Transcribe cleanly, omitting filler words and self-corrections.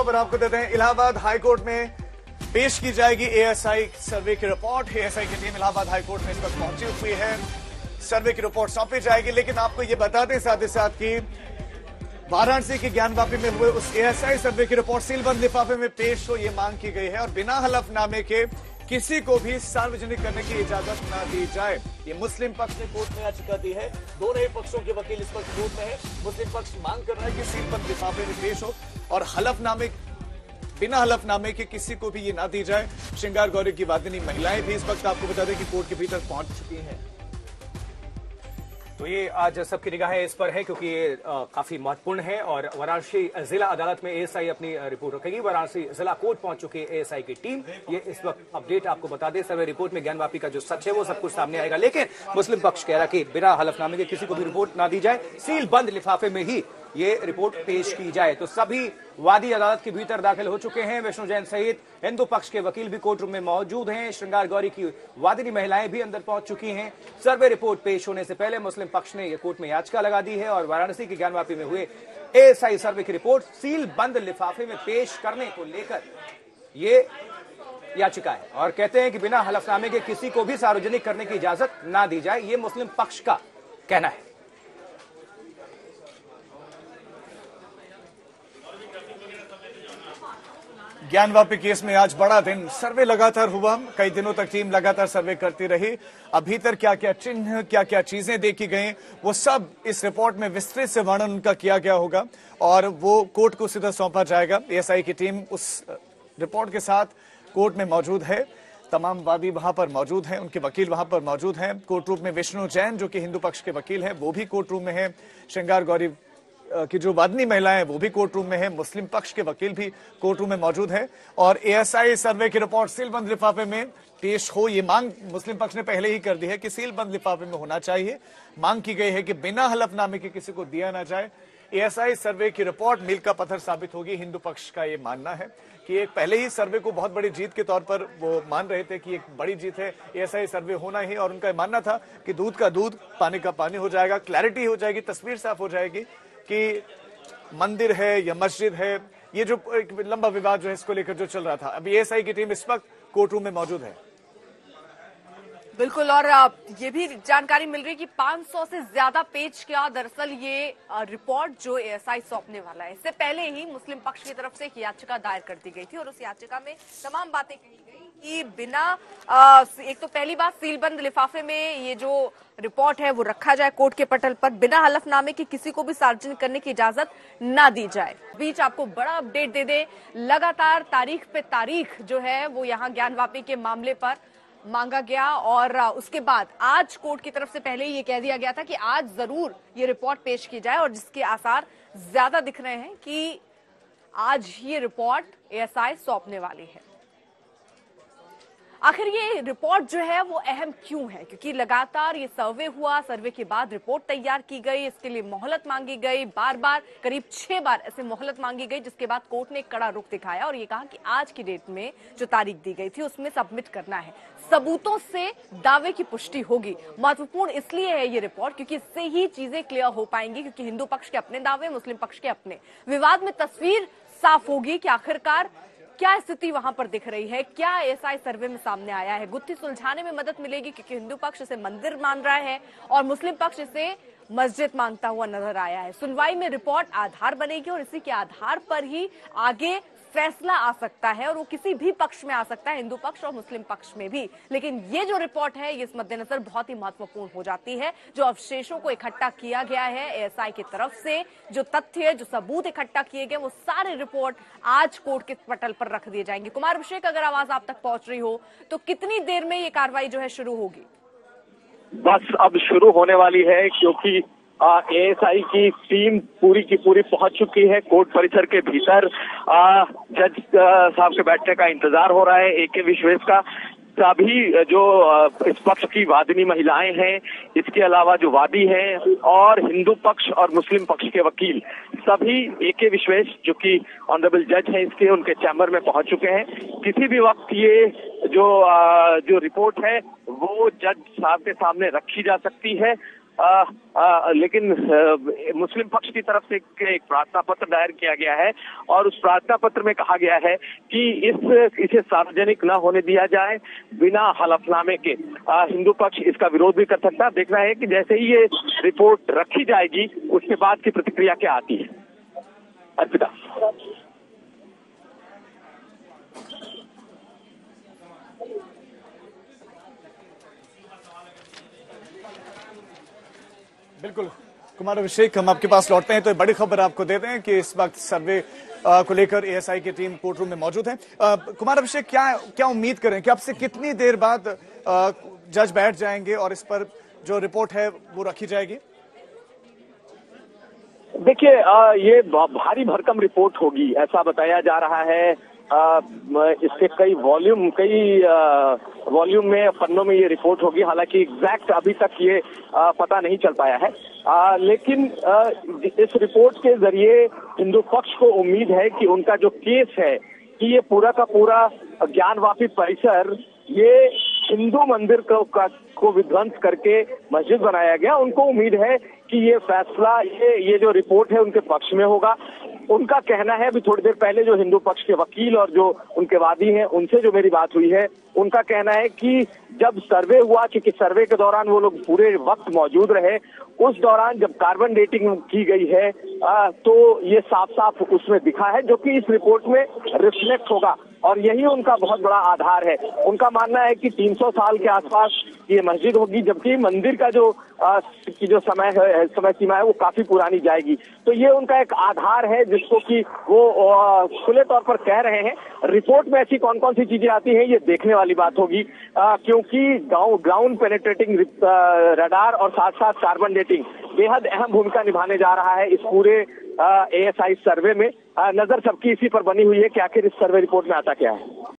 खबर आपको देते हैं। इलाहाबाद हाईकोर्ट में पेश की जाएगी एएसआई सर्वे की रिपोर्ट। एएसआई की टीम इलाहाबाद हाईकोर्ट में इस वक्त पहुंची हुई है। सर्वे की रिपोर्ट सौंपी जाएगी, लेकिन आपको ये बता दें साथ ही साथ कि वाराणसी के ज्ञानवापी में हुए उस एएसआई सर्वे की रिपोर्ट सीलबंद लिफाफे में पेश हो, ये मांग की गई है और बिना हलफनामे के किसी को भी सार्वजनिक करने की इजाजत न दी जाए। ये मुस्लिम पक्ष ने कोर्ट में याचिका दी है। दोनों ही पक्षों के वकील इस वक्त कोर्ट में है। मुस्लिम पक्ष मांग कर रहा है कि सीलबंद लिफाफे में पेश हो और बिना हलफनामे के किसी को भी ये ना दी जाए। श्रृंगार गौरी की वादिनी महिलाएं भी इस वक्त आपको बता दें कि कोर्ट के भीतर पहुंच चुकी हैं। तो ये आज सबकी निगाहें इस पर है क्योंकि ये काफी महत्वपूर्ण है और वाराणसी जिला अदालत में एएसआई अपनी रिपोर्ट रखेगी। वाराणसी जिला कोर्ट पहुंच चुकी है एएसआई की टीम। ये इस वक्त अपडेट आपको बता दें, सर्वे रिपोर्ट में ज्ञानवापी का जो सच है वो सब कुछ सामने आएगा, लेकिन मुस्लिम पक्ष कह रहा कि बिना हलफनामे के किसी को भी रिपोर्ट ना दी जाए, सील बंद लिफाफे में ही ये रिपोर्ट पेश की जाए। तो सभी वादी अदालत के भीतर दाखिल हो चुके हैं। विष्णु जैन सहित हिंदू पक्ष के वकील भी कोर्ट रूम में मौजूद हैं। श्रृंगार गौरी की वादिनी महिलाएं भी अंदर पहुंच चुकी हैं। सर्वे रिपोर्ट पेश होने से पहले मुस्लिम पक्ष ने यह कोर्ट में याचिका लगा दी है और वाराणसी के ज्ञानवापी में हुए एएसआई सर्वे की रिपोर्ट सील बंद लिफाफे में पेश करने को लेकर ये याचिका है और कहते हैं कि बिना हलफनामे के किसी को भी सार्वजनिक करने की इजाजत ना दी जाए। ये मुस्लिम पक्ष का कहना है। ज्ञानवापी केस में आज बड़ा दिन, सर्वे लगातार हुआ। कई दिनों तक टीम लगातार सर्वे करती रही। अब भीतर क्या क्या चिन्ह, क्या क्या चीजें देखी गई, वो सब इस रिपोर्ट में विस्तृत से वर्णन उनका किया गया होगा और वो कोर्ट को सीधा सौंपा जाएगा। एएसआई की टीम उस रिपोर्ट के साथ कोर्ट में मौजूद है। तमाम वादी वहां पर मौजूद हैं, उनके वकील वहां पर मौजूद हैं। कोर्ट रूम में विष्णु जैन जो कि हिंदू पक्ष के वकील हैं वो भी कोर्ट रूम में है। श्रृंगार गौरी की जो वादिनी महिलाएं हैं वो भी कोर्ट रूम में है। मुस्लिम पक्ष के वकील भी कोर्ट रूम में मौजूद है और एएसआई सर्वे की रिपोर्ट सीलबंद लिफाफे में पेश हो, ये मांग मुस्लिम पक्ष ने पहले ही कर दी है कि सीलबंद लिफाफे में होना चाहिए। मांग की गई है कि बिना हलफनामे के किसी को दिया ना जाए। एएसआई सर्वे की रिपोर्ट मील का पत्थर साबित होगी। हिंदू पक्ष का ये मानना है कि एक पहले ही सर्वे को बहुत बड़ी जीत के तौर पर वो मान रहे थे कि एक बड़ी जीत है एएसआई सर्वे होना ही, और उनका मानना था कि दूध का दूध पानी का पानी हो जाएगा, क्लैरिटी हो जाएगी, तस्वीर साफ हो जाएगी कि मंदिर है या मस्जिद है। ये जो एक लंबा विवाद जो है इसको लेकर जो चल रहा था, अभी एएसआई की टीम इस वक्त कोर्ट रूम में मौजूद है। बिल्कुल, और ये भी जानकारी मिल रही है कि 500 से ज्यादा पेज का दरअसल ये रिपोर्ट जो एएसआई सौंपने वाला है। इससे पहले ही मुस्लिम पक्ष की तरफ से एक याचिका दायर कर दी गई थी और उस याचिका में तमाम बातें कही गई कि बिना एक तो पहली बात सीलबंद लिफाफे में ये जो रिपोर्ट है वो रखा जाए कोर्ट के पटल पर, बिना हलफनामे के किसी को भी सार्वजनिक करने की इजाजत ना दी जाए। बीच आपको बड़ा अपडेट दे दे, लगातार तारीख पे तारीख जो है वो यहाँ ज्ञानवापी के मामले पर मांगा गया और उसके बाद आज कोर्ट की तरफ से पहले ही ये कह दिया गया था कि आज जरूर ये रिपोर्ट पेश की जाए और जिसके आसार ज्यादा दिख रहे हैं कि आज ये रिपोर्ट एएसआई सौंपने वाली है। आखिर ये रिपोर्ट जो है वो अहम क्यों है? क्योंकि लगातार ये सर्वे हुआ, सर्वे के बाद रिपोर्ट तैयार की गई, इसके लिए मोहलत मांगी गई, बार बार करीब 6 बार ऐसे मोहलत मांगी गई, जिसके बाद कोर्ट ने कड़ा रुख दिखाया और ये कहा कि आज की डेट में जो तारीख दी गई थी उसमें सबमिट करना है, सबूतों से दावे की पुष्टि होगी। महत्वपूर्ण इसलिए है ये रिपोर्ट क्योंकि इससे ही चीजें क्लियर हो पाएंगी, क्योंकि हिंदू पक्ष के अपने दावे, मुस्लिम पक्ष के अपने, विवाद में तस्वीर साफ होगी कि आखिरकार क्या स्थिति वहां पर दिख रही है, क्या एएसआई सर्वे में सामने आया है। गुत्थी सुलझाने में मदद मिलेगी क्योंकि हिंदू पक्ष इसे मंदिर मान रहा है और मुस्लिम पक्ष इसे मस्जिद मानता हुआ नजर आया है। सुनवाई में रिपोर्ट आधार बनेगी और इसी के आधार पर ही आगे फैसला आ सकता है और वो किसी भी पक्ष में आ सकता है, हिंदू पक्ष और मुस्लिम पक्ष में भी। लेकिन ये जो रिपोर्ट है ये इस मद्देनजर बहुत ही महत्वपूर्ण हो जाती है। जो अवशेषों को इकट्ठा किया गया है एएसआई की तरफ से, जो तथ्य, जो सबूत इकट्ठा किए गए, वो सारे रिपोर्ट आज कोर्ट के पटल पर रख दिए जाएंगे। कुमार अभिषेक, अगर आवाज आप तक पहुंच रही हो तो कितनी देर में ये कार्रवाई जो है शुरू होगी? बस अब शुरू होने वाली है क्योंकि एएसआई की टीम पूरी की पूरी पहुंच चुकी है कोर्ट परिसर के भीतर। जज साहब के बैठने का इंतजार हो रहा है। एके विश्वेश का सभी जो इस पक्ष की वादिनी महिलाएं हैं, इसके अलावा जो वादी हैं और हिंदू पक्ष और मुस्लिम पक्ष के वकील, सभी एके विश्वेश जो कि ऑनरेबल जज हैं इसके, उनके चैम्बर में पहुंच चुके हैं। किसी भी वक्त ये जो रिपोर्ट है वो जज साहब के सामने रखी जा सकती है लेकिन मुस्लिम पक्ष की तरफ से एक प्रार्थना पत्र दायर किया गया है और उस प्रार्थना पत्र में कहा गया है कि इसे सार्वजनिक न होने दिया जाए। बिना हलफनामे के हिंदू पक्ष इसका विरोध भी कर सकता है। देखना है कि जैसे ही ये रिपोर्ट रखी जाएगी उसके बाद की प्रतिक्रिया क्या आती है। अर्पिता। बिल्कुल कुमार अभिषेक, हम आपके पास लौटते हैं तो बड़ी खबर आपको देते हैं कि इस वक्त सर्वे को लेकर एएसआई की टीम कोर्ट रूम में मौजूद है। कुमार अभिषेक, क्या उम्मीद करें कि अब से कितनी देर बाद जज बैठ जाएंगे और इस पर जो रिपोर्ट है वो रखी जाएगी? देखिए, ये भारी भरकम रिपोर्ट होगी ऐसा बताया जा रहा है। इसके कई वॉल्यूम में पन्नों में ये रिपोर्ट होगी। हालांकि एग्जैक्ट अभी तक ये पता नहीं चल पाया है, लेकिन इस रिपोर्ट के जरिए हिंदू पक्ष को उम्मीद है कि उनका जो केस है कि ये पूरा का पूरा ज्ञानवापी परिसर ये हिंदू मंदिर को विध्वंस करके मस्जिद बनाया गया, उनको उम्मीद है कि ये फैसला ये जो रिपोर्ट है उनके पक्ष में होगा। उनका कहना है, अभी थोड़ी देर पहले जो हिंदू पक्ष के वकील और जो उनके वादी हैं उनसे जो मेरी बात हुई है, उनका कहना है कि जब सर्वे हुआ, क्योंकि सर्वे के दौरान वो लोग पूरे वक्त मौजूद रहे, उस दौरान जब कार्बन डेटिंग की गई है तो ये साफ साफ उसमें दिखा है, जो कि इस रिपोर्ट में रिफ्लेक्ट होगा और यही उनका बहुत बड़ा आधार है। उनका मानना है कि 300 साल के आसपास ये मस्जिद होगी, जबकि मंदिर का जो समय सीमा है वो काफी पुरानी जाएगी। तो ये उनका एक आधार है जिसको कि वो खुले तौर पर कह रहे हैं। रिपोर्ट में ऐसी कौन कौन सी चीजें आती हैं ये देखने वाली बात होगी, क्योंकि ग्राउंड पेनिट्रेटिंग रडार और साथ साथ कार्बन डेटिंग बेहद अहम भूमिका निभाने जा रहा है इस पूरे एएसआई सर्वे में। नजर सबकी इसी पर बनी हुई है कि आखिर इस सर्वे रिपोर्ट में आता क्या है।